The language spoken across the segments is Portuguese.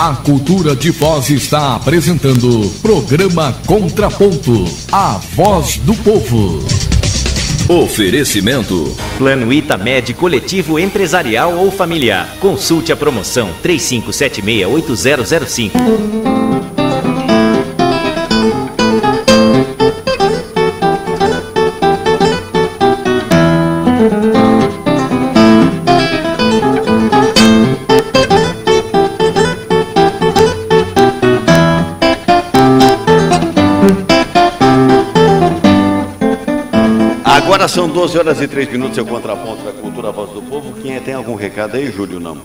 A Cultura de Foz está apresentando programa Contraponto, a voz do povo. Oferecimento Plano Itamed coletivo empresarial ou familiar. Consulte a promoção 3576-8005. Agora são 12 horas e 3 minutos, seu contraponto da Cultura Voz do Povo. Quem tem algum recado aí, Júlio? Não.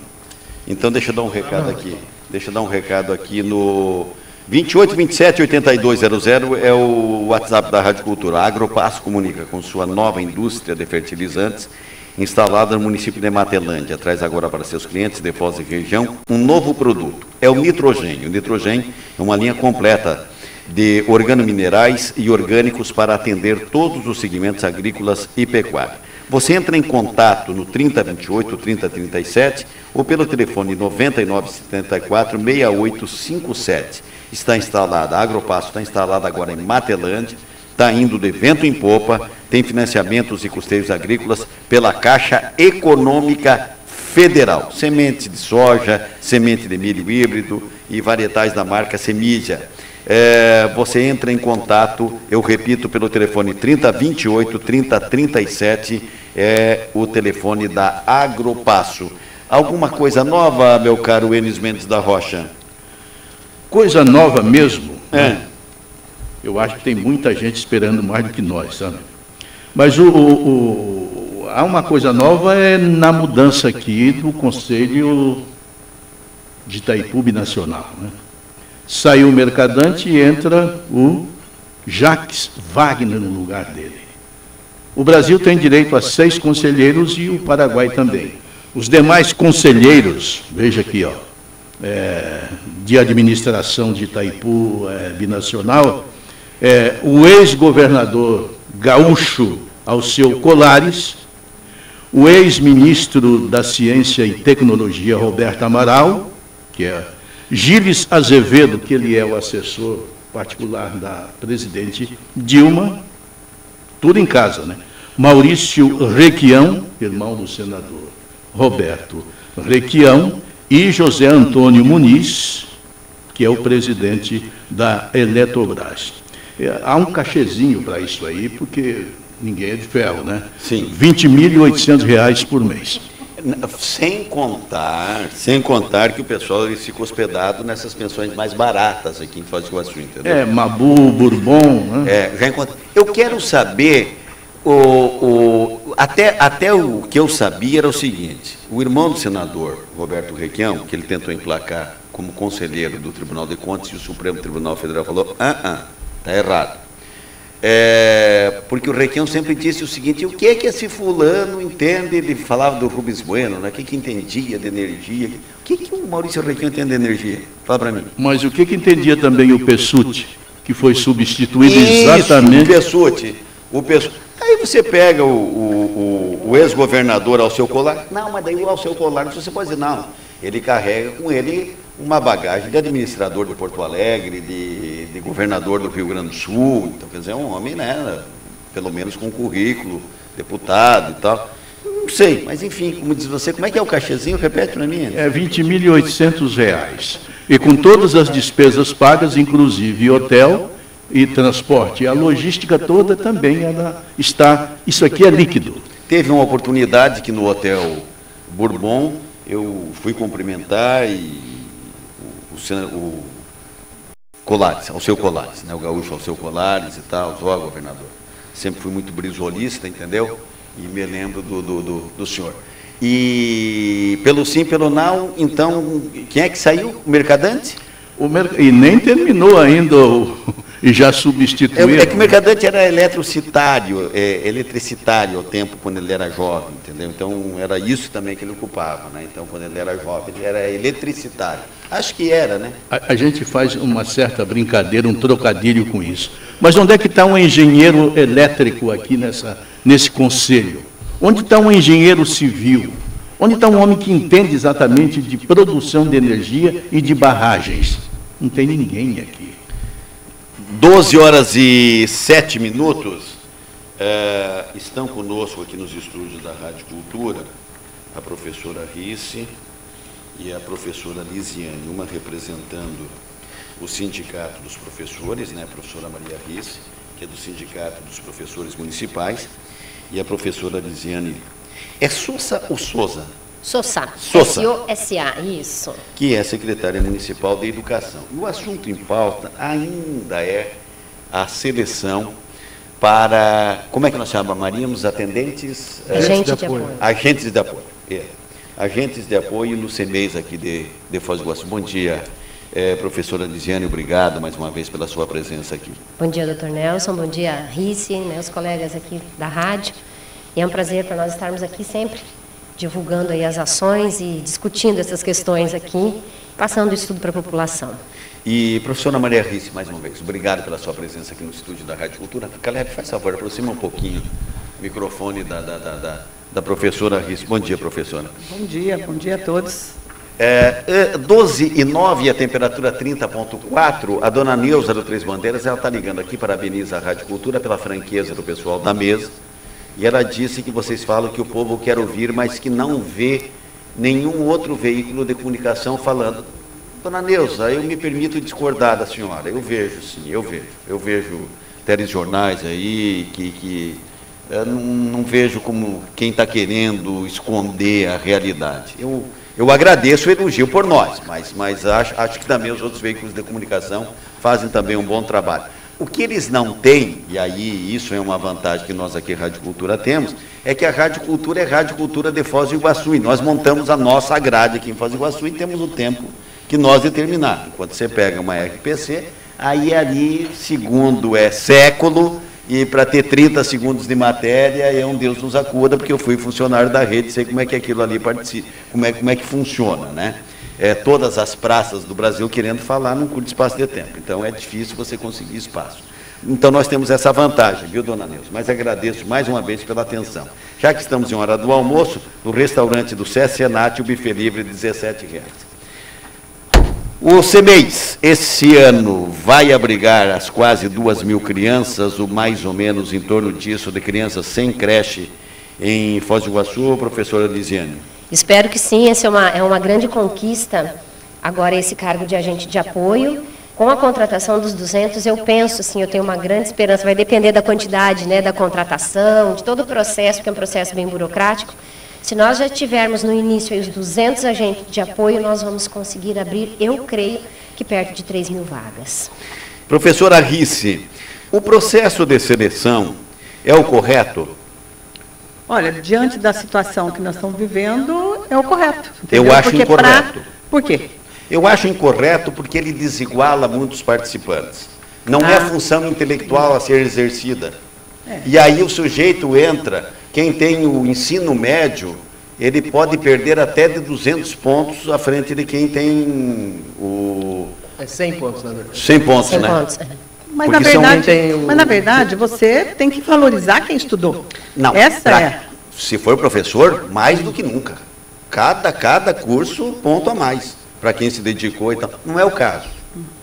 Então deixa eu dar um recado aqui. Deixa eu dar um recado aqui no 2827-8200, é o WhatsApp da Rádio Cultura. A Agropasso comunica com sua nova indústria de fertilizantes, instalada no município de Matelândia. Traz agora para seus clientes de Foz e região um novo produto. É o nitrogênio. O nitrogênio é uma linha completa de organominerais e orgânicos para atender todos os segmentos agrícolas e pecuária. Você entra em contato no 3028-3037 ou pelo telefone 9974-6857. Está instalada, a Agropasso está instalada agora em Matelândia, está indo de vento em popa, tem financiamentos e custeios agrícolas pela Caixa Econômica Federal. Semente de soja, semente de milho híbrido e varietais da marca Semídia. Você entra em contato, eu repito, pelo telefone 3028-3037, é o telefone da Agropasso. Alguma coisa nova, meu caro Enes Mendes da Rocha? Coisa nova mesmo? Eu acho que tem muita gente esperando mais do que nós, sabe? Mas há uma coisa nova na mudança aqui do Conselho de Itaipu Binacional, né? Saiu o Mercadante e entra o Jacques Wagner no lugar dele. O Brasil tem direito a 6 conselheiros e o Paraguai também. Os demais conselheiros, veja aqui, ó, de administração de Itaipu Binacional, o ex-governador gaúcho Alceu Colares, o ex-ministro da Ciência e Tecnologia Roberto Amaral, que é Gilles Azevedo, que ele é o assessor particular da presidente Dilma, tudo em casa, né? Maurício Requião, irmão do senador Roberto Requião, e José Antônio Muniz, que é o presidente da Eletrobras. Há um cachezinho para isso aí, porque ninguém é de ferro, né? Sim. R$ 20.800 por mês. Sem contar que o pessoal fica hospedado nessas pensões mais baratas aqui em Foz do Iguaçu, entendeu? Mabu, Bourbon, né? Já encontrei. Eu quero saber, até o que eu sabia era o seguinte: o irmão do senador Roberto Requião, que ele tentou emplacar como conselheiro do Tribunal de Contas, e o Supremo Tribunal Federal falou, está errado. Porque o Requião sempre disse o seguinte: o que é que esse fulano entende? Ele falava do Rubens Bueno, né? O que entendia de energia? O que o Maurício Requião entende de energia? Fala para mim. Mas o que entendia também o Pessutti, que foi substituído exatamente... o Pessutti. Aí você pega o ex-governador Alceu Colares. Não, mas daí o Alceu Colares, você pode dizer, não, ele carrega com ele uma bagagem de administrador de Porto Alegre, de governador do Rio Grande do Sul. Então, quer dizer, é um homem, né, pelo menos com currículo, deputado e tal. Não sei, mas enfim, como diz você, como é que é o cachezinho? Repete para mim. É R$ 20.800. E com todas as despesas pagas, inclusive hotel e transporte. A logística toda também ela está... Isso aqui é líquido. Teve uma oportunidade que no Hotel Bourbon eu fui cumprimentar e o Colares, Alceu Colares, né, o gaúcho Alceu Colares e tal, ó, governador. Sempre fui muito brisolista, entendeu? E me lembro do senhor. E pelo sim, pelo não, então, quem é que saiu? O Mercadante? E nem terminou ainda e já substituiu. É que o Mercadante era eletricitário ao tempo, quando ele era jovem, entendeu? Então, era isso também que ele ocupava, né? Então, quando ele era jovem, ele era eletricitário. Acho que era, né? A gente faz uma certa brincadeira, um trocadilho com isso. Mas onde é que está um engenheiro elétrico aqui nesse conselho? Onde está um engenheiro civil? Onde está um homem que entende exatamente de produção de energia e de barragens? Não tem ninguém aqui. 12h07. Estão conosco aqui nos estúdios da Rádio Cultura a professora Risse e a professora Lisiane, uma representando o Sindicato dos Professores, né, a professora Maria Risse, que é do Sindicato dos Professores Municipais, e a professora Lisiane. É Sousa ou Sousa? Sousa. Sousa. S-O-S-A, isso. Que é secretária municipal de Educação. E o assunto em pauta ainda é a seleção para, como é que nós chamaríamos? Atendentes? Agentes de apoio. Agentes de apoio. Agentes de apoio no CEMEIS aqui de Foz do Iguaçu. Bom dia, professora Lisiane, obrigado mais uma vez pela sua presença aqui. Bom dia, doutor Nelson, bom dia, Risse, os colegas aqui da rádio. E é um prazer para nós estarmos aqui sempre divulgando aí as ações e discutindo essas questões aqui, passando isso tudo para a população. E, professora Maria Risse, mais uma vez, obrigado pela sua presença aqui no estúdio da Rádio Cultura. Caleb, faz favor, aproxima um pouquinho o microfone da professora Risse. Bom dia, professora. Bom dia a todos. 12h09 e a temperatura 30,4. A dona Neuza do Três Bandeiras, ela está ligando aqui, parabeniza a Rádio Cultura pela franqueza do pessoal da mesa. E ela disse que vocês falam que o povo quer ouvir, mas que não vê nenhum outro veículo de comunicação falando. Dona Neuza, eu me permito discordar da senhora. Eu vejo, sim, eu vejo telejornais aí que eu não vejo como quem está querendo esconder a realidade. Eu agradeço o elogio por nós, mas acho que também os outros veículos de comunicação fazem também um bom trabalho. O que eles não têm, e aí isso é uma vantagem que nós aqui, Rádio Cultura, temos, é que a Rádio Cultura é Rádio Cultura de Foz do Iguaçu, e nós montamos a nossa grade aqui em Foz do Iguaçu e temos o tempo que nós determinamos. Enquanto você pega uma RPC, aí ali, segundo século, e para ter 30 segundos de matéria, é um Deus nos acuda, porque eu fui funcionário da rede, sei como é que aquilo ali participa, como é que funciona, né? Todas as praças do Brasil querendo falar num curto espaço de tempo. Então, é difícil você conseguir espaço. Então, nós temos essa vantagem, viu, dona Neuza? Mas agradeço mais uma vez pela atenção. Já que estamos em hora do almoço, no restaurante do SESC Senat, o buffet livre, R$17. O CEMEIS, esse ano, vai abrigar as quase 2.000 crianças, ou mais ou menos em torno disso, de crianças sem creche em Foz do Iguaçu, professora Lisiane? Espero que sim, essa é uma grande conquista, agora esse cargo de agente de apoio. Com a contratação dos 200, eu penso, assim, eu tenho uma grande esperança, vai depender da quantidade, né, da contratação, de todo o processo, que é um processo bem burocrático. Se nós já tivermos no início aí os 200 agentes de apoio, nós vamos conseguir abrir, eu creio, que perto de 3.000 vagas. Professora Risse, o processo de seleção é o correto? Olha, diante da situação que nós estamos vivendo, é o correto. Entendeu? Eu acho incorreto. Por quê? Eu acho incorreto porque ele desiguala muitos participantes. Não é função intelectual a ser exercida. E aí o sujeito entra, quem tem o ensino médio, ele pode perder até de 200 pontos à frente de quem tem o... 100 pontos, na verdade. 100 pontos, 100 né? pontos. Mas na verdade, você tem que valorizar quem estudou. Não, Essa se for professor, mais do que nunca. Cada curso, ponto a mais, para quem se dedicou e tal. Não é o caso.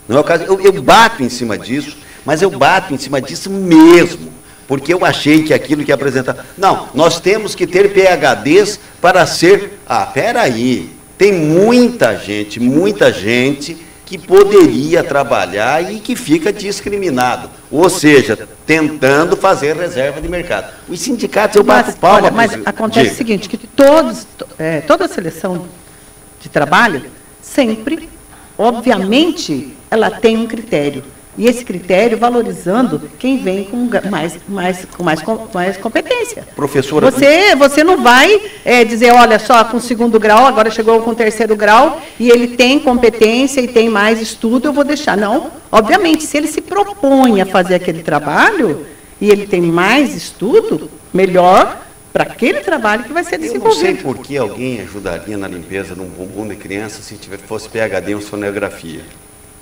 Não é o caso. Eu bato em cima disso, mas eu bato em cima disso mesmo, porque eu achei que aquilo que apresentar... Não, nós temos que ter PhDs para ser... peraí, tem muita gente que poderia trabalhar e que fica discriminado, ou seja, tentando fazer reserva de mercado. Os sindicatos, eu bato palma... Olha, mas acontece o seguinte, que toda seleção de trabalho, sempre, obviamente, ela tem um critério. E esse critério valorizando quem vem com mais competência. Professora... Você não vai dizer, olha, só com 2º grau, agora chegou com 3º grau, e ele tem competência e tem mais estudo, eu vou deixar. Não, obviamente, se ele se propõe a fazer aquele trabalho, e ele tem mais estudo, melhor para aquele trabalho que vai ser desenvolvido. Eu não sei por que alguém ajudaria na limpeza de um bumbum de criança se fosse PhD em sonografia.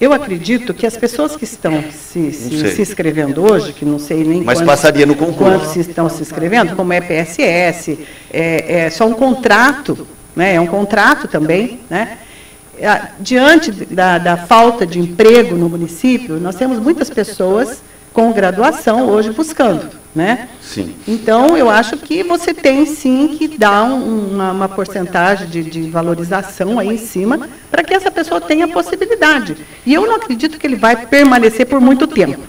Eu acredito que as pessoas que estão se inscrevendo hoje, que não sei nem passaria no concurso. Quantos estão se inscrevendo, como é PSS, é só um contrato, né? É um contrato também, né? Diante da falta de emprego no município, nós temos muitas pessoas com graduação hoje buscando, né? Sim. Então, eu acho que você tem, sim, que dar uma porcentagem de valorização aí em cima para que essa pessoa tenha a possibilidade. E eu não acredito que ele vai permanecer por muito tempo,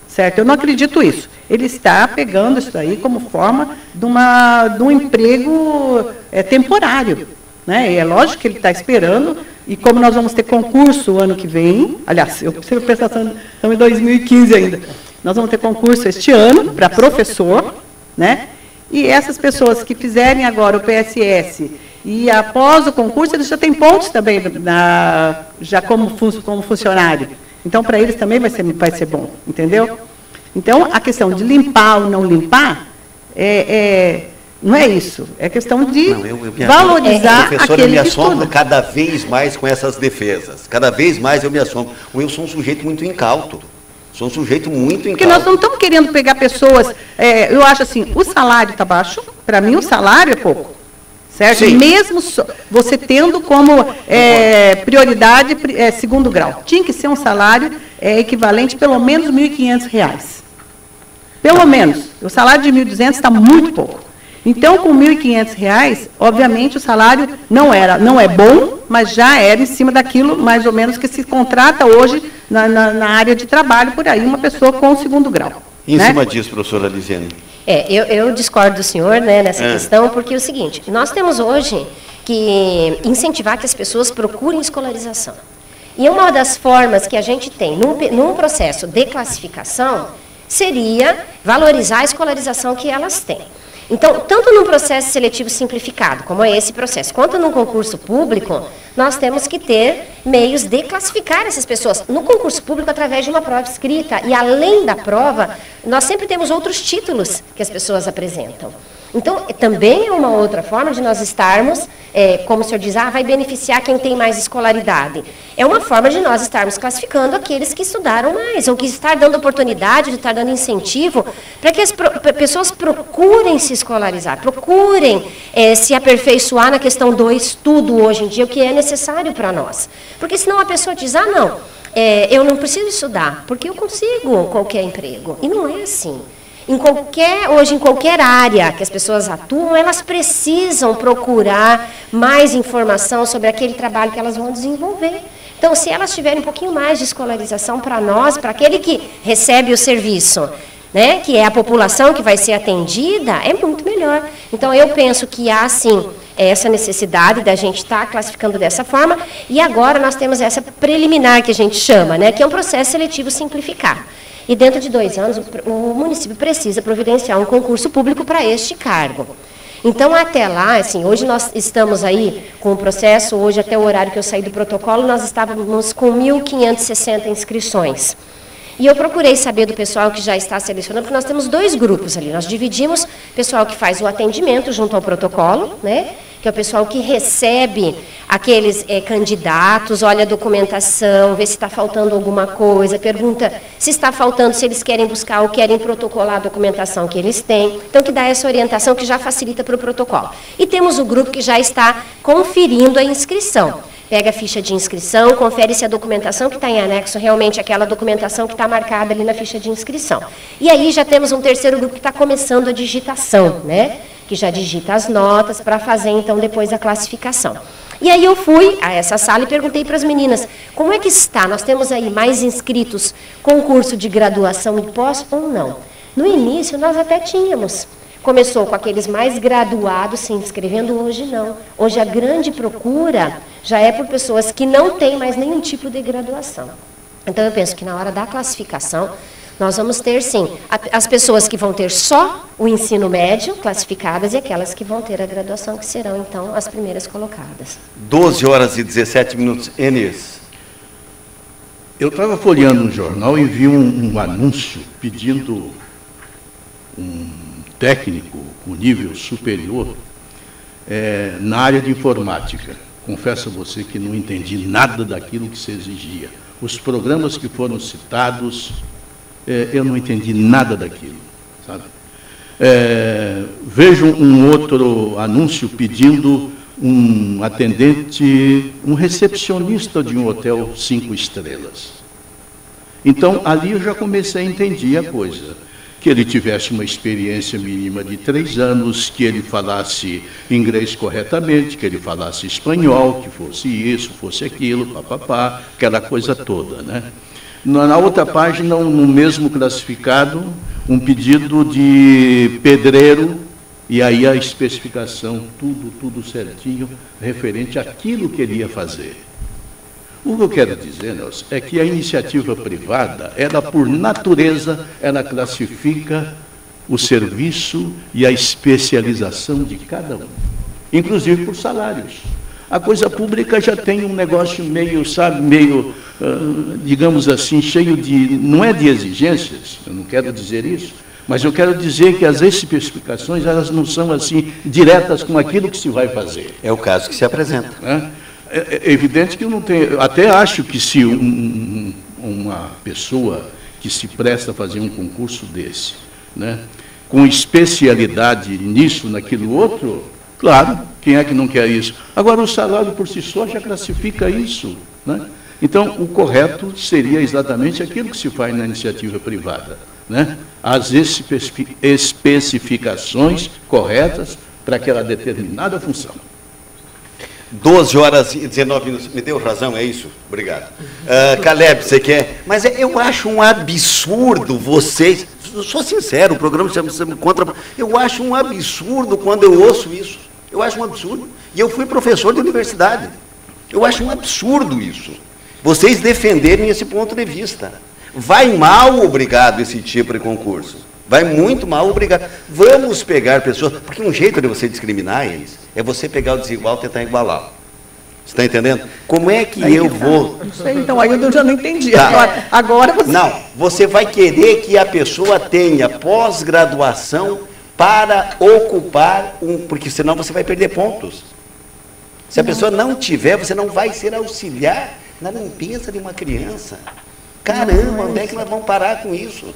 certo? Eu não acredito isso. Ele está pegando isso aí como forma de um emprego temporário, né? E é lógico que ele está esperando, e como nós vamos ter concurso o ano que vem, aliás, eu preciso pensar, estamos em 2015 ainda, nós vamos ter concurso este ano para professor, né? E essas pessoas que fizerem agora o PSS e após o concurso, eles já têm pontos também já como funcionário. Então, para eles também vai ser bom, entendeu? Então, a questão de limpar ou não limpar não é isso. É questão de valorizar aquele professor, eu me assombro estuda. cada vez mais com essas defesas. Cada vez mais eu me assombro. Eu sou um sujeito muito incauto. Sou um sujeito muito incauto. Porque nós não estamos querendo pegar pessoas... eu acho assim, o salário está baixo. Para mim, o salário é pouco. Certo? Sim. Mesmo você tendo como prioridade segundo grau. Tinha que ser um salário equivalente a pelo menos R$ 1.500. Pelo menos. O salário de R$ 1.200 está muito pouco. Então, com R$ 1.500, obviamente, o salário não é bom, mas já era em cima daquilo, mais ou menos, que se contrata hoje na área de trabalho, por aí, uma pessoa com o segundo grau. Em cima disso, professora Lisiane. Eu discordo do senhor, né, nessa questão, porque é o seguinte, nós temos hoje que incentivar que as pessoas procurem escolarização. E uma das formas que a gente tem num processo de classificação seria valorizar a escolarização que elas têm. Então, tanto num processo seletivo simplificado, como é esse processo, quanto num concurso público, nós temos que ter meios de classificar essas pessoas. No concurso público, através de uma prova escrita. E, além da prova, nós sempre temos outros títulos que as pessoas apresentam. Então, também é uma outra forma de nós estarmos, como o senhor diz, vai beneficiar quem tem mais escolaridade. É uma forma de nós estarmos classificando aqueles que estudaram mais, ou que estar dando oportunidade, de estar dando incentivo, para que as pessoas procurem se escolarizar, procurem se aperfeiçoar na questão do estudo hoje em dia, o que é necessário para nós. Porque senão a pessoa diz, não, eu não preciso estudar, porque eu consigo qualquer emprego. E não é assim. Hoje, em qualquer área que as pessoas atuam, elas precisam procurar mais informação sobre aquele trabalho que elas vão desenvolver. Então, se elas tiverem um pouquinho mais de escolarização para nós, para aquele que recebe o serviço, né, que é a população que vai ser atendida, é muito melhor. Então, eu penso que há, sim, essa necessidade da gente estar classificando dessa forma, e agora nós temos essa preliminar que a gente chama, né, que é um processo seletivo simplificado. E dentro de 2 anos, o município precisa providenciar um concurso público para este cargo. Então, até lá, assim, hoje nós estamos aí com o processo, hoje até o horário que eu saí do protocolo, nós estávamos com 1.560 inscrições. E eu procurei saber do pessoal que já está selecionando, porque nós temos 2 grupos ali. Nós dividimos o pessoal que faz o atendimento junto ao protocolo, né? Que é o pessoal que recebe aqueles candidatos, olha a documentação, vê se está faltando alguma coisa, pergunta se está faltando, se eles querem buscar ou querem protocolar a documentação que eles têm. Então, que dá essa orientação que já facilita para o protocolo. E temos o grupo que já está conferindo a inscrição. Pega a ficha de inscrição, confere se a documentação que está em anexo realmente é aquela documentação que está marcada ali na ficha de inscrição. E aí já temos um terceiro grupo que está começando a digitação, né? Que já digita as notas para fazer, então, depois a classificação. E aí eu fui a essa sala e perguntei para as meninas, como é que está? Nós temos aí mais inscritos com curso de graduação e pós ou não? No início, nós até tínhamos. Começou com aqueles mais graduados se inscrevendo, hoje não. Hoje a grande procura já é por pessoas que não têm mais nenhum tipo de graduação. Então eu penso que na hora da classificação, nós vamos ter, sim, as pessoas que vão ter só o ensino médio classificadas e aquelas que vão ter a graduação, que serão, então, as primeiras colocadas. 12h17. Enes. Eu estava folheando um jornal e vi um anúncio pedindo um técnico com nível superior na área de informática. Confesso a você que não entendi nada daquilo que se exigia. Os programas que foram citados, eu não entendi nada daquilo, sabe? Vejo um outro anúncio pedindo um atendente, um recepcionista de um hotel 5 estrelas. Então, ali eu já comecei a entender a coisa. Que ele tivesse uma experiência mínima de 3 anos, que ele falasse inglês corretamente, que ele falasse espanhol, que fosse isso, fosse aquilo, papapá, aquela coisa toda, né? Na outra página, no mesmo classificado, um pedido de pedreiro, e aí a especificação, tudo certinho, referente àquilo que ele ia fazer. O que eu quero dizer, Nelson, é que a iniciativa privada, ela por natureza, ela classifica o serviço e a especialização de cada um, inclusive por salários. A coisa pública já tem um negócio meio, sabe, meio, digamos assim, cheio de, não é de exigências, eu não quero dizer isso, mas eu quero dizer que as especificações, elas não são assim, diretas com aquilo que se vai fazer. É o caso que se apresenta. É evidente que eu não tenho, até acho que se uma pessoa que se presta a fazer um concurso desse, né, com especialidade nisso, naquilo outro, claro, quem é que não quer isso? Agora, o salário por si só já classifica isso, né? Então, o correto seria exatamente aquilo que se faz na iniciativa privada, né? As especificações corretas para aquela determinada função. 12 horas e 19 minutos. Me deu razão, é isso? Obrigado. Caleb, você quer? Mas eu acho um absurdo vocês... Eu sou sincero, o programa se me contra... Eu acho um absurdo quando eu ouço isso. Eu acho um absurdo. E eu fui professor de universidade. Eu acho um absurdo isso. Vocês defenderem esse ponto de vista. Vai mal, obrigado, esse tipo de concurso. Vai muito mal, obrigado. Vamos pegar pessoas... Porque um jeito de você discriminar eles é você pegar o desigual e tentar igualar. Você está entendendo? Como é que eu vou... Não sei, então, aí eu já não entendi. Tá. Agora você... Não, você vai querer que a pessoa tenha pós-graduação para ocupar porque senão você vai perder pontos. Se a pessoa não tiver, você não vai ser auxiliar na limpeza de uma criança. Caramba, onde é que nós vamos parar com isso?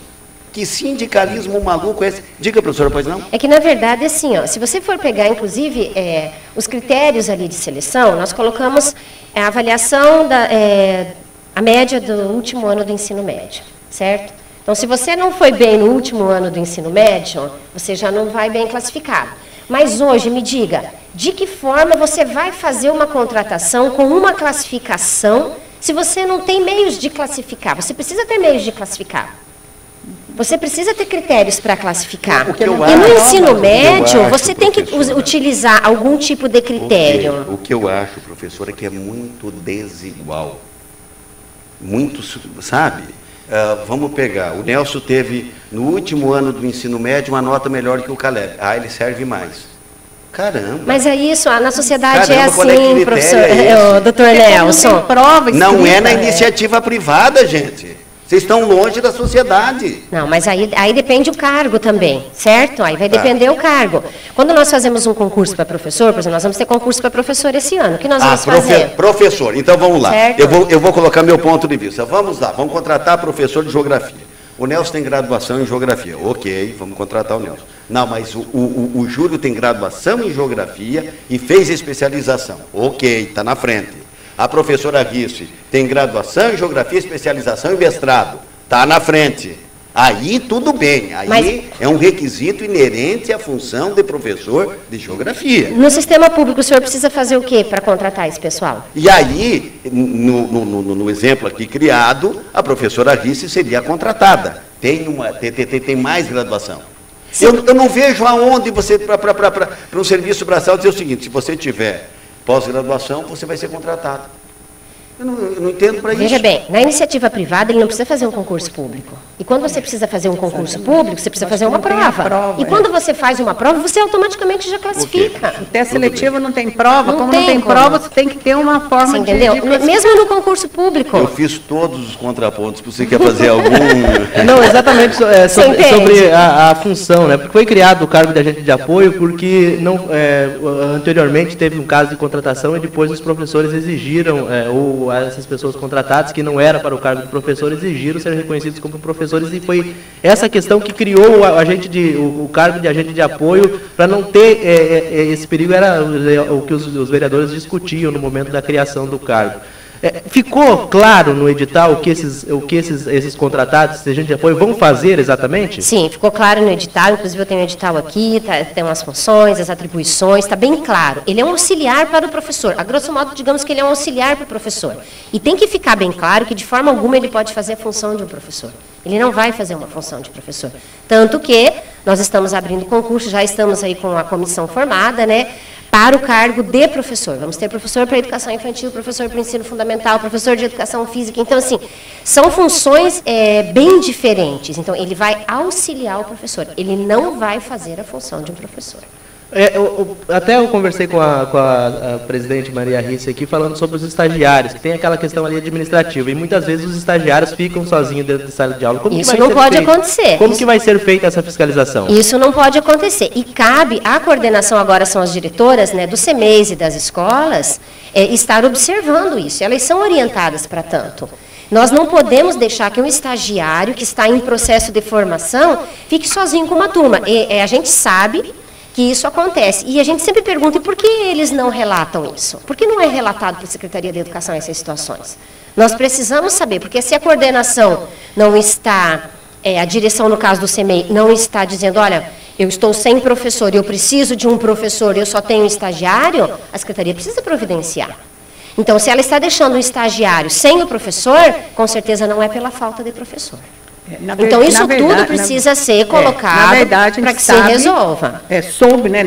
Que sindicalismo maluco é esse? Diga, professora, pois não? É que, na verdade, assim, ó, se você for pegar, inclusive, os critérios ali de seleção, nós colocamos a avaliação, a média do último ano do ensino médio, certo? Então, se você não foi bem no último ano do ensino médio, você já não vai bem classificado. Mas hoje, me diga, de que forma você vai fazer uma contratação com uma classificação se você não tem meios de classificar? Você precisa ter meios de classificar. Você precisa ter critérios para classificar. E no ensino médio, você tem que utilizar algum tipo de critério. O que eu acho, professora, é que é muito desigual. Muito, sabe? Vamos pegar. O Nelson teve, no último ano do ensino médio, uma nota melhor que o Caleb. Ele serve mais. Caramba. Mas é isso, na sociedade é assim, professor, doutor Nelson. Prova escrita, não é na iniciativa privada, gente. Vocês estão longe da sociedade. Não, mas aí depende o cargo também, certo? Aí vai depender o cargo. Quando nós fazemos um concurso para professor, por exemplo, nós vamos ter concurso para professor esse ano. O que nós vamos fazer? Professor, então vamos lá. Certo? Eu vou colocar meu ponto de vista. Vamos lá, vamos contratar professor de geografia. O Nelson tem graduação em geografia. Ok, vamos contratar o Nelson. Não, mas o Júlio tem graduação em geografia e fez especialização. Ok, está na frente. A professora Risse tem graduação em geografia, especialização e mestrado. Está na frente. Aí tudo bem. Aí é um requisito inerente à função de professor de geografia. No sistema público, o senhor precisa fazer o quê para contratar esse pessoal? E aí, no exemplo aqui criado, a professora Risse seria contratada. Tem mais graduação. Eu não vejo aonde você, para um serviço braçal, dizer o seguinte: se você tiver pós-graduação, você vai ser contratado. Eu não entendo para isso. Veja bem, na iniciativa privada, ele não precisa fazer um concurso público. E quando você precisa fazer um concurso público, você precisa fazer uma prova. E quando você faz uma prova, você automaticamente já classifica. O teste seletivo não tem prova. Como não tem prova, você tem que ter uma forma de... Entendeu? Mesmo no concurso público. Eu fiz todos os contrapontos. Você quer fazer algum... Não, exatamente sobre a função, né? Porque foi criado o cargo de agente de apoio porque anteriormente teve um caso de contratação e depois os professores exigiram, ou essas pessoas contratadas, que não era para o cargo de professor, exigiram ser reconhecidos como professores, e foi essa questão que criou o cargo de agente de apoio, para não ter esse perigo, era o que os vereadores discutiam no momento da criação do cargo. Ficou claro no edital o que esses contratados de agente de apoio vão fazer exatamente? Sim, ficou claro no edital, inclusive eu tenho o edital aqui, tem as funções, as atribuições, está bem claro. Ele é um auxiliar para o professor, a grosso modo, digamos que ele é um auxiliar para o professor. E tem que ficar bem claro que de forma alguma ele pode fazer a função de um professor. Ele não vai fazer uma função de professor. Tanto que nós estamos abrindo concurso, já estamos aí com a comissão formada, né? Para o cargo de professor. Vamos ter professor para educação infantil, professor para ensino fundamental, professor de educação física. Então, assim, são funções bem diferentes. Então, ele vai auxiliar o professor. Ele não vai fazer a função de um professor. Até eu conversei com a presidente Maria Risse aqui, falando sobre os estagiários, que tem aquela questão ali administrativa, e muitas vezes os estagiários ficam sozinhos dentro da sala de aula. Isso não pode acontecer. Como que vai ser feita essa fiscalização? Isso não pode acontecer. E cabe à coordenação, agora são as diretoras, né, do CEMEIS e das escolas, estar observando isso. Elas são orientadas para tanto. Nós não podemos deixar que um estagiário que está em processo de formação fique sozinho com uma turma. A gente sabe que isso acontece. E a gente sempre pergunta, e por que eles não relatam isso? Por que não é relatado para a Secretaria de Educação essas situações? Nós precisamos saber, porque se a coordenação não está, a direção, no caso do CEMEI, não está dizendo, olha, eu estou sem professor, eu preciso de um professor, eu só tenho um estagiário, a Secretaria precisa providenciar. Então, se ela está deixando um estagiário sem o professor, com certeza não é pela falta de professor. Então, isso tudo precisa ser colocado para que se resolva. Soube, né,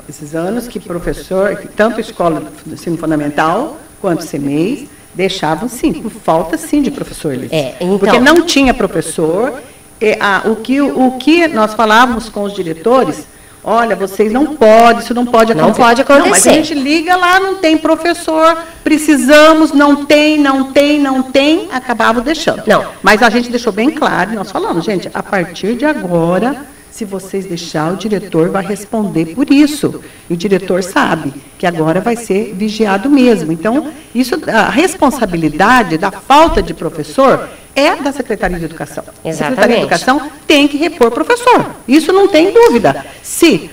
esses anos, que professor, tanto escola do ensino fundamental quanto CEMEIS, deixavam, sim, por falta, sim, de professor. Então, porque não tinha professor. O que nós falávamos com os diretores, olha, vocês não podem, isso não pode acontecer. Não pode acontecer. Não, mas a gente liga lá, não tem professor, precisamos, não tem, acabava deixando. Não. Mas a gente deixou bem claro, nós falamos, gente, a partir de agora, se vocês deixar, o diretor vai responder por isso. E o diretor sabe que agora vai ser vigiado mesmo. Então, a responsabilidade da falta de professor é da Secretaria de Educação. Exatamente. A Secretaria de Educação tem que repor professor. Isso não tem dúvida. Se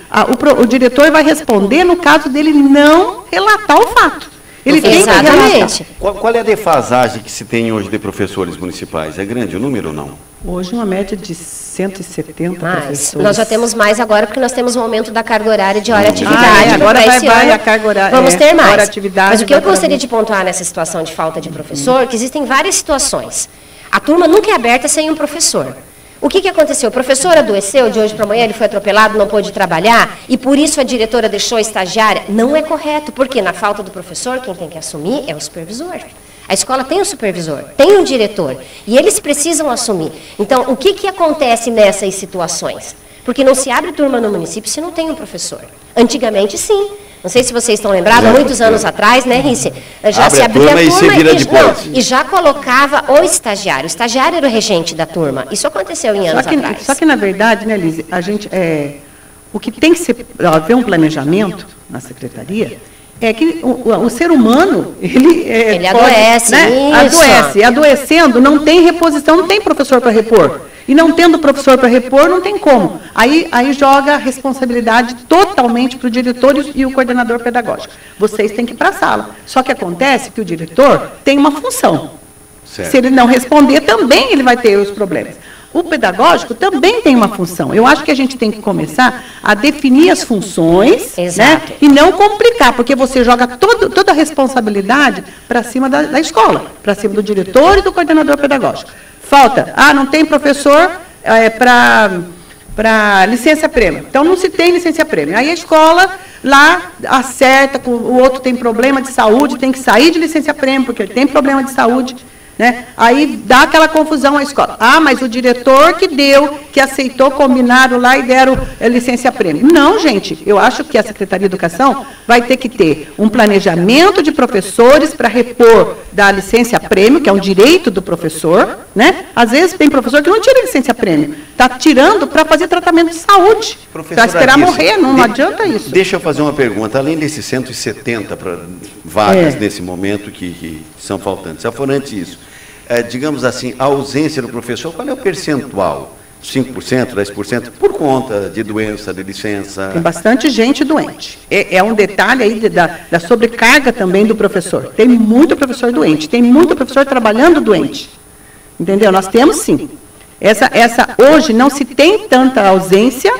o diretor vai responder no caso dele não relatar o fato. Ele tem que relatar. Qual é a defasagem que se tem hoje de professores municipais? É grande o número ou não? Hoje uma média de 170 professores. Nós já temos mais agora, porque nós temos um aumento da carga horária de hora atividade. Agora vai a carga horária. Vamos ter mais. Atividade, mas o que eu gostaria de pontuar nessa situação de falta de professor, é que existem várias situações. A turma nunca é aberta sem um professor. O que aconteceu? O professor adoeceu de hoje para amanhã, ele foi atropelado, não pôde trabalhar, e por isso a diretora deixou a estagiária? Não é correto, porque na falta do professor, quem tem que assumir é o supervisor. A escola tem um supervisor, tem um diretor, e eles precisam assumir. Então, o que acontece nessas situações? Porque não se abre turma no município se não tem um professor. Antigamente, sim. Não sei se vocês estão lembrados, muitos anos atrás, né, Risse? Já se abria a turma e já colocava o estagiário. O estagiário era o regente da turma. Isso aconteceu em anos atrás. Só que, na verdade, né, Lise, a gente, o que tem que ser, haver um planejamento na secretaria, é que o ser humano, ele adoece, né, adoece. Adoecendo, não tem reposição, não tem professor para repor. E não tendo professor para repor, não tem como. Aí joga a responsabilidade totalmente para o diretor e o coordenador pedagógico. Vocês têm que ir para a sala. Só que acontece que o diretor tem uma função. Certo. Se ele não responder, também ele vai ter os problemas. O pedagógico também tem uma função. Eu acho que a gente tem que começar a definir as funções, né, e não complicar, porque você joga toda a responsabilidade para cima da escola, para cima do diretor e do coordenador pedagógico. Falta, não tem professor para licença-prêmio. Então, não se tem licença-prêmio. Aí a escola lá acerta, o outro tem problema de saúde, tem que sair de licença-prêmio, porque ele tem problema de saúde. Né? Aí dá aquela confusão à escola. Mas o diretor que que aceitou, combinaram lá e deram licença prêmio. Não, gente, eu acho que a Secretaria de Educação vai ter que ter um planejamento de professores para repor da licença prêmio, que é um direito do professor, né? Às vezes tem professor que não tira licença prêmio, está tirando para fazer tratamento de saúde, para esperar morrer, não adianta isso. Deixa eu fazer uma pergunta, além desses 170 vagas nesse momento que são faltantes, aforante isso, digamos assim, a ausência do professor, qual é o percentual? 5%, 10%, por conta de doença, de licença? Tem bastante gente doente. É um detalhe aí da sobrecarga também do professor. Tem muito professor doente, tem muito professor trabalhando doente. Entendeu? Nós temos sim. Hoje não se tem tanta ausência,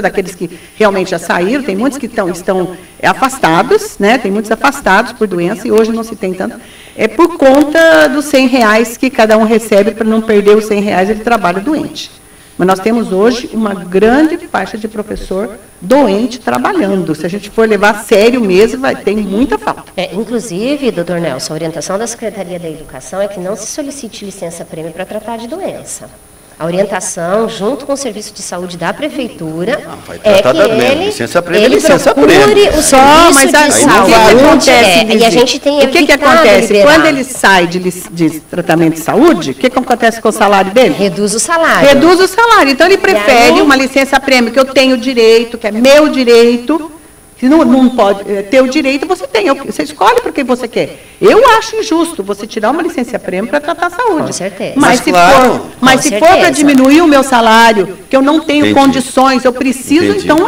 daqueles que realmente já saíram, tem muitos que estão afastados, né? Tem muitos afastados por doença e hoje não se tem tanto. É por conta dos R$100 que cada um recebe para não perder os R$100, ele trabalha doente. Mas nós temos hoje uma grande faixa de professor doente trabalhando. Se a gente for levar a sério mesmo, tem muita falta. Inclusive, doutor Nelson, a orientação da Secretaria da Educação é que não se solicite licença-prêmio para tratar de doença. A orientação, junto com o Serviço de Saúde da Prefeitura, é que ele procure o Serviço de Saúde. E a gente tem o que acontece? Quando ele sai de tratamento de saúde, o que acontece com o salário dele? Reduz o salário. Reduz o salário. Então, ele prefere uma licença-prêmio que eu tenho direito, que é meu direito. Se não pode ter o direito, você tem. Você escolhe por quem você quer. Eu acho injusto você tirar uma licença-prêmio para tratar a saúde. Com certeza. Mas se for para diminuir o meu salário, que eu não tenho condições, eu preciso, então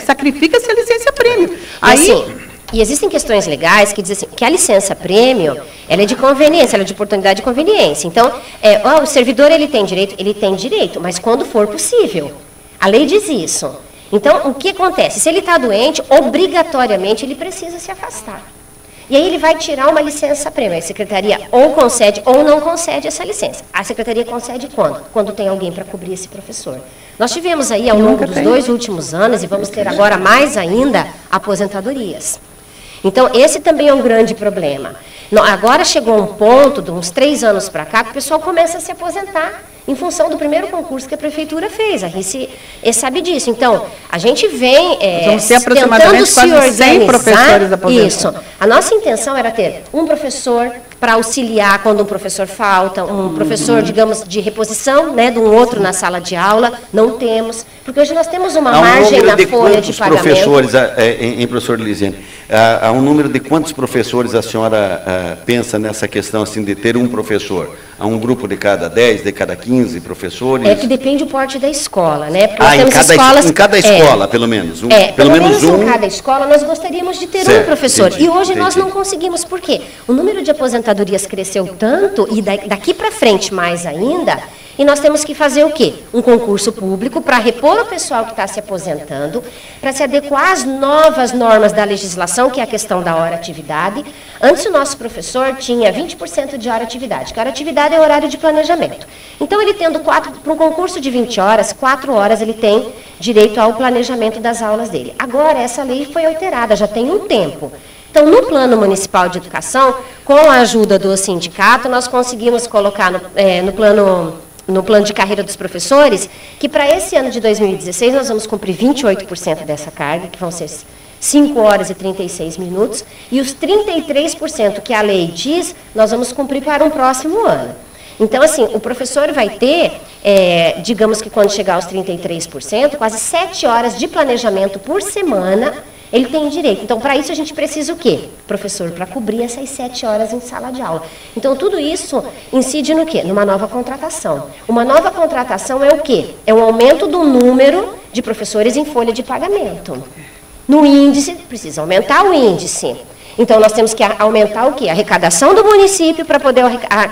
sacrifica-se a licença-prêmio. E existem questões legais que dizem assim, que a licença-prêmio, ela é de conveniência, ela é de oportunidade de conveniência. Então, o servidor, ele tem direito, mas quando for possível. A lei diz isso. Então, o que acontece? Se ele está doente, obrigatoriamente ele precisa se afastar. E aí ele vai tirar uma licença-prêmio. A Secretaria ou concede ou não concede essa licença. A Secretaria concede quando? Quando tem alguém para cobrir esse professor. Nós tivemos aí, ao longo dos 2 últimos anos, e vamos ter agora mais ainda, aposentadorias. Então, esse também é um grande problema. Agora chegou um ponto, de uns 3 anos para cá, que o pessoal começa a se aposentar em função do primeiro concurso que a Prefeitura fez. A RICE sabe disso. Então, a gente vem tentando se organizar. Professores aposentando. Isso. A nossa intenção era ter um professor para auxiliar quando um professor falta, um professor, digamos, de reposição, né, de um outro na sala de aula. Não temos, porque hoje nós temos uma margem na folha de pagamento. Professores, professor Lisiane, há um número de quantos professores a senhora pensa nessa questão assim, de ter um professor? Há um grupo de cada 10, de cada 15 professores? É que depende do porte da escola, né? Porque em cada escola, pelo menos. Pelo menos em cada escola, nós gostaríamos de ter um professor. E hoje nós não conseguimos. Por quê? O número de aposentadorias cresceu tanto, e daqui para frente mais ainda, e nós temos que fazer o quê? Um concurso público para repor o pessoal que está se aposentando, para se adequar às novas normas da legislação, que é a questão da hora-atividade. Antes, o nosso professor tinha 20% de hora-atividade, que a hora-atividade é horário de planejamento. Então, ele tendo para um concurso de 20 horas, 4 horas ele tem direito ao planejamento das aulas dele. Agora, essa lei foi alterada, já tem um tempo. Então, no Plano Municipal de Educação, com a ajuda do sindicato, nós conseguimos colocar no plano de carreira dos professores, que para esse ano de 2016 nós vamos cumprir 28% dessa carga, que vão ser 5 horas e 36 minutos, e os 33% que a lei diz, nós vamos cumprir para um próximo ano. Então, assim, o professor vai ter, digamos que quando chegar aos 33%, quase 7 horas de planejamento por semana, ele tem direito. Então, para isso, a gente precisa o quê? Professor, para cobrir essas 7 horas em sala de aula. Então, tudo isso incide no quê? Numa nova contratação. Uma nova contratação é o quê? É um aumento do número de professores em folha de pagamento. No índice, precisa aumentar o índice. Então, nós temos que aumentar o quê? A arrecadação do município para poder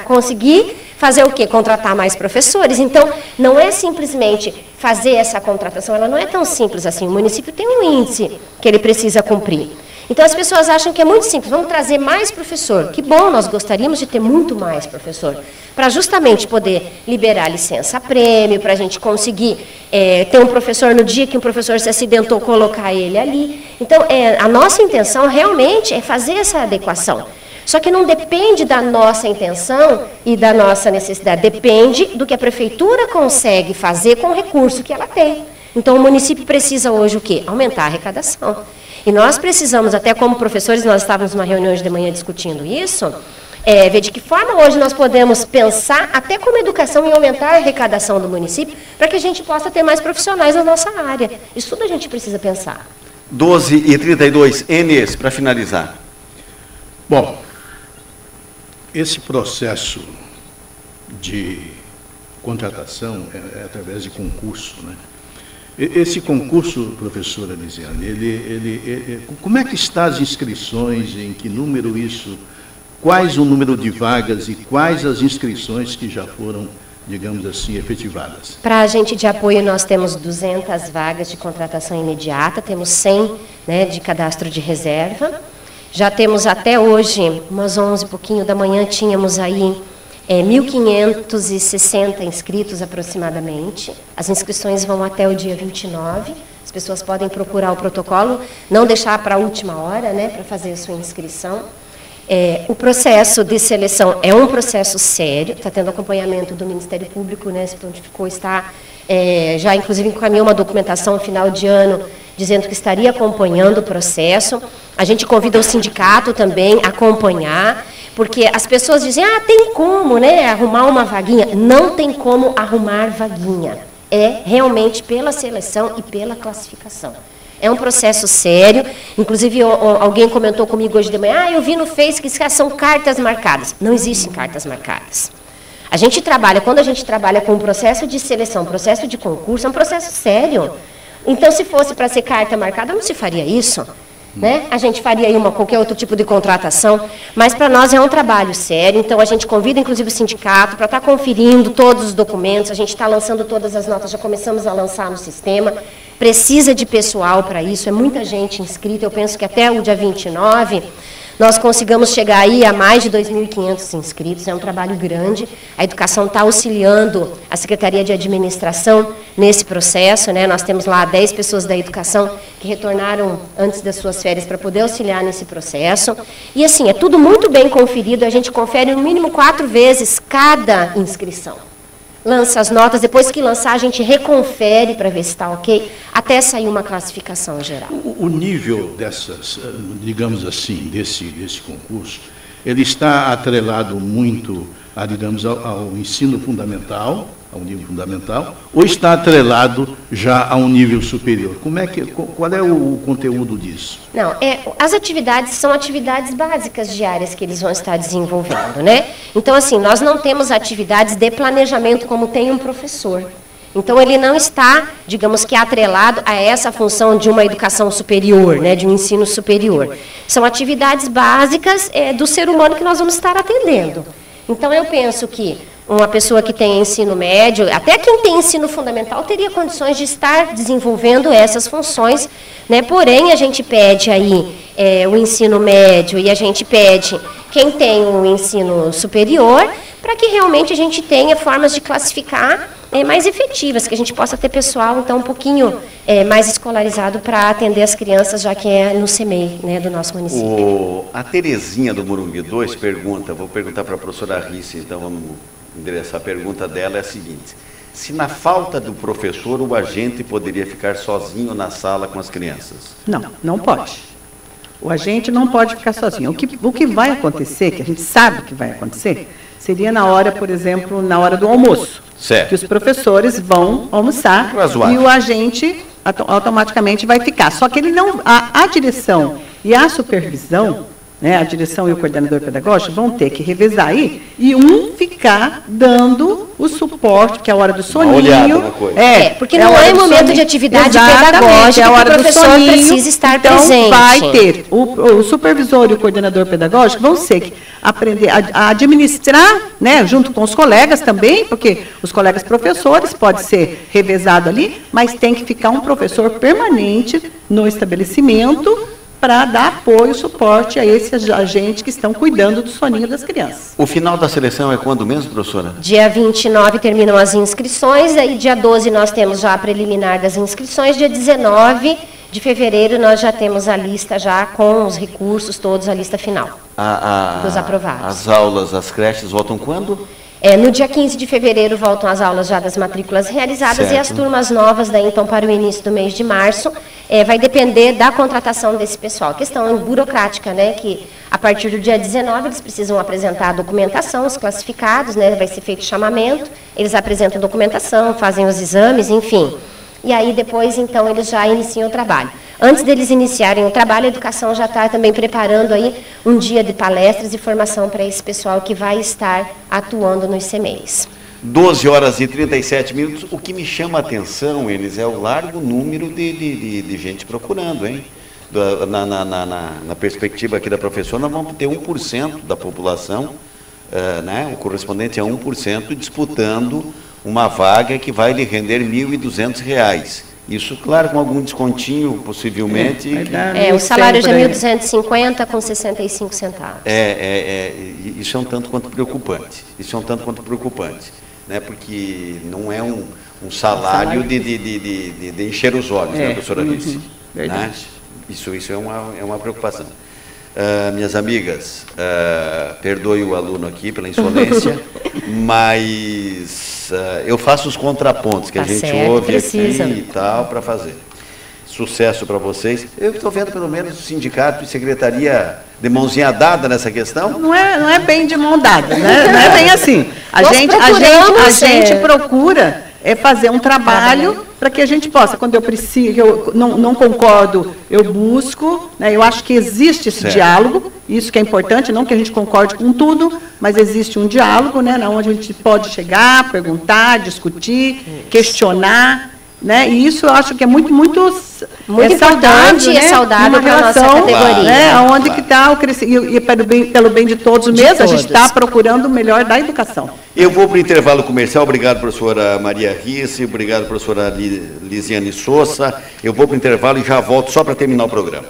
conseguir fazer o quê? Contratar mais professores. Então, não é simplesmente fazer essa contratação, ela não é tão simples assim. O município tem um índice que ele precisa cumprir. Então, as pessoas acham que é muito simples, vamos trazer mais professor. Que bom, nós gostaríamos de ter muito mais professor, para justamente poder liberar licença-prêmio, para a gente conseguir ter um professor no dia que um professor se acidentou, colocar ele ali. Então, a nossa intenção realmente é fazer essa adequação. Só que não depende da nossa intenção e da nossa necessidade, depende do que a prefeitura consegue fazer com o recurso que ela tem. Então, o município precisa hoje o quê? Aumentar a arrecadação. E nós precisamos, até como professores, nós estávamos numa reunião de manhã discutindo isso, ver de que forma hoje nós podemos pensar, até como educação, em aumentar a arrecadação do município, para que a gente possa ter mais profissionais na nossa área. Isso tudo a gente precisa pensar. 12h32, Enes, para finalizar. Bom, esse processo de contratação é através de concurso, né? Esse concurso, professora Lisiane, como é que estão as inscrições, em que número isso, quais o número de vagas e quais as inscrições que já foram, digamos assim, efetivadas? Para a agente de apoio, nós temos 200 vagas de contratação imediata, temos 100, né, de cadastro de reserva. Já temos até hoje, umas 11 e pouquinho da manhã, tínhamos aí 1.560 inscritos aproximadamente. As inscrições vão até o dia 29. As pessoas podem procurar o protocolo, não deixar para a última hora, né, para fazer a sua inscrição. O processo de seleção é um processo sério, está tendo acompanhamento do Ministério Público, né, se prontificou, está, já inclusive encaminhou uma documentação no final de ano, dizendo que estaria acompanhando o processo. A gente convida o sindicato também a acompanhar, porque as pessoas dizem, tem como, né, arrumar uma vaguinha. Não tem como arrumar vaguinha. É realmente pela seleção e pela classificação. É um processo sério. Inclusive, alguém comentou comigo hoje de manhã, eu vi no Face que são cartas marcadas. Não existem cartas marcadas. A gente trabalha, quando a gente trabalha com um processo de seleção, processo de concurso, é um processo sério. Então, se fosse para ser carta marcada, não se faria isso. Né? A gente faria aí qualquer outro tipo de contratação, mas para nós é um trabalho sério, então a gente convida inclusive o sindicato para estar conferindo todos os documentos, a gente está lançando todas as notas, já começamos a lançar no sistema, precisa de pessoal para isso, é muita gente inscrita, eu penso que até o dia 29 nós consigamos chegar aí a mais de 2.500 inscritos, é um trabalho grande. A educação está auxiliando a Secretaria de Administração nesse processo, né? Nós temos lá 10 pessoas da educação que retornaram antes das suas férias para poder auxiliar nesse processo. E assim, é tudo muito bem conferido, a gente confere no mínimo 4 vezes cada inscrição. Lança as notas, depois que lançar a gente reconfere para ver se está ok, até sair uma classificação geral. O nível dessas, digamos assim, desse concurso, ele está atrelado muito, digamos, ao ensino fundamental, ao nível fundamental, ou está atrelado já a um nível superior? Qual é o conteúdo disso? Não, as atividades são atividades básicas diárias que eles vão estar desenvolvendo, né? Então, assim, nós não temos atividades de planejamento como tem um professor. Então, ele não está, digamos que, atrelado a essa função de uma educação superior, né, de um ensino superior. São atividades básicas do ser humano que nós vamos estar atendendo. Então, eu penso que uma pessoa que tem ensino médio, até quem tem ensino fundamental, teria condições de estar desenvolvendo essas funções, né? Porém, a gente pede aí o ensino médio e a gente pede quem tem o ensino superior, para que realmente a gente tenha formas de classificar mais efetivas, que a gente possa ter pessoal, então, um pouquinho mais escolarizado para atender as crianças, já que é no CEMEI, né, do nosso município. A Terezinha do Morumbi 2 pergunta, vou perguntar para a professora Risse, então vamos endereçar a pergunta dela, é a seguinte: se na falta do professor, o agente poderia ficar sozinho na sala com as crianças? Não, não pode. O agente não pode ficar sozinho. O que vai acontecer, que a gente sabe que vai acontecer, seria na hora, por exemplo, na hora do almoço. Certo. Que os professores vão almoçar e o agente automaticamente vai ficar. Só que ele não, a direção e a supervisão, né, a direção e o coordenador pedagógico vão ter que revezar aí e ficar dando o suporte, que é a hora do soninho. Porque não é momento de atividade pedagógica, é a hora o professor do soninho, precisa estar então presente. Vai ter o supervisor e o coordenador pedagógico vão ter que aprender a administrar, né, junto com os colegas também, porque os colegas professores pode ser revezado ali, mas tem que ficar um professor permanente no estabelecimento para dar apoio, suporte a esses agentes que estão cuidando do soninho das crianças. O final da seleção é quando mesmo, professora? Dia 29 terminam as inscrições, aí dia 12 nós temos já a preliminar das inscrições, dia 19 de fevereiro nós já temos a lista já com os recursos todos, a lista final. dos aprovados. As aulas, as creches voltam quando? No dia 15 de fevereiro voltam as aulas já das matrículas realizadas, certo. E as turmas novas daí então para o início do mês de março. Vai depender da contratação desse pessoal. Questão burocrática, né, que a partir do dia 19 eles precisam apresentar a documentação, os classificados, né, vai ser feito chamamento, eles apresentam a documentação, fazem os exames, enfim. E aí depois então eles já iniciam o trabalho. Antes deles iniciarem o trabalho, a educação já está também preparando aí um dia de palestras e formação para esse pessoal que vai estar atuando nos CMEIs. 12 horas e 37 minutos. O que me chama a atenção, eles, é o largo número de gente procurando, hein? Na perspectiva aqui da professora, nós vamos ter 1% da população, né, o correspondente a 1%, disputando uma vaga que vai lhe render R$ 1.200. Isso, claro, com algum descontinho, possivelmente. O salário já é R$ 1.250 com 65 centavos. Isso é um tanto quanto preocupante. Né? Porque não é um salário de encher os olhos, né, professora Alice? Né? Isso é uma preocupação. Minhas amigas, perdoe o aluno aqui pela insolência, mas eu faço os contrapontos que a gente ouve precisa. Aqui e tal para fazer. Sucesso para vocês. Eu estou vendo pelo menos o sindicato e secretaria de mãozinha dada nessa questão. Não é bem de mão dada, né? Não é bem assim. A gente procura fazer um trabalho para que a gente possa, quando eu preciso, eu não concordo, eu busco, né? Eu acho que existe esse diálogo, isso que é importante, não que a gente concorde com tudo, mas existe um diálogo, né, onde a gente pode chegar, perguntar, discutir, questionar, né? E isso eu acho que é muito importante, né? Saudável para a nossa categoria. Né? Onde que está o crescimento, e pelo bem de todos mesmo, a gente está procurando o melhor da educação. Eu vou para o intervalo comercial. Obrigado, professora Maria Risse, obrigado, professora Lisiane Souza. Eu vou para o intervalo e já volto só para terminar o programa.